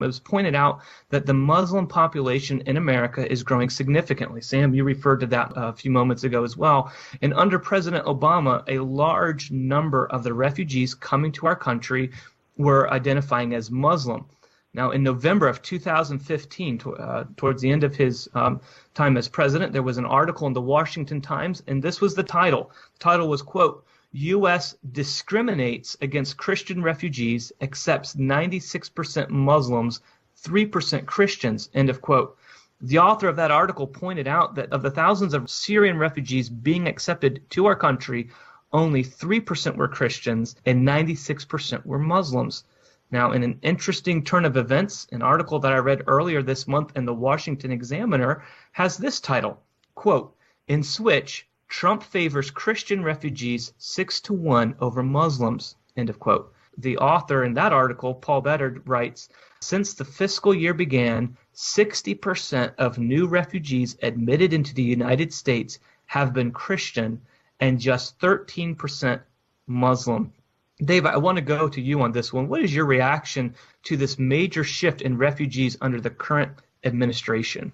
It was pointed out that the Muslim population in America is growing significantly. Sam, you referred to that a few moments ago as well. And under President Obama, a large number of the refugees coming to our country were identifying as Muslim. Now, in November of 2015, towards the end of his time as president, there was an article in the Washington Times, and this was the title. The title was, quote, U.S. discriminates against Christian refugees, accepts 96% Muslims, 3% Christians, end of quote. The author of that article pointed out that of the thousands of Syrian refugees being accepted to our country, only 3% were Christians and 96% were Muslims. Now, in an interesting turn of events, an article that I read earlier this month in the Washington Examiner has this title, quote, in switch, Trump favors Christian refugees 6-1 over Muslims, end of quote. The author in that article, Paul Bedard, writes, since the fiscal year began, 60% of new refugees admitted into the United States have been Christian and just 13% Muslim. Dave, I want to go to you on this one. What is your reaction to this major shift in refugees under the current administration?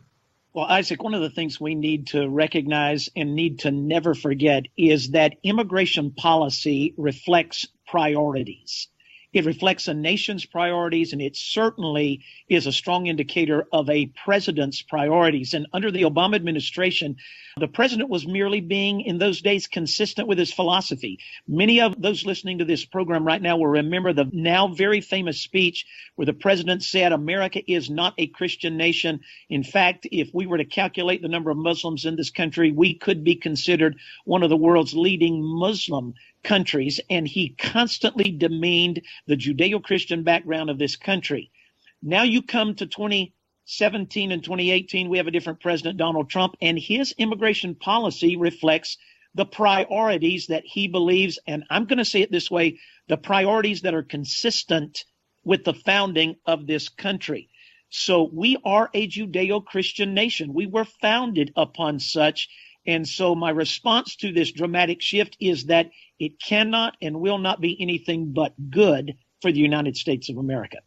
Well, Isaac, one of the things we need to recognize and need to never forget is that immigration policy reflects priorities. It reflects a nation's priorities, and it certainly is a strong indicator of a president's priorities. And under the Obama administration, the president was merely being, in those days, consistent with his philosophy. Many of those listening to this program right now will remember the now very famous speech where the president said, America is not a Christian nation. In fact, if we were to calculate the number of Muslims in this country, we could be considered one of the world's leading Muslim countries, and he constantly demeaned the Judeo-Christian background of this country. Now you come to 2017 and 2018, we have a different president, Donald Trump, and his immigration policy reflects the priorities that he believes, and I'm going to say it this way, the priorities that are consistent with the founding of this country. So we are a Judeo-Christian nation. We were founded upon such. And so my response to this dramatic shift is that it cannot and will not be anything but good for the United States of America.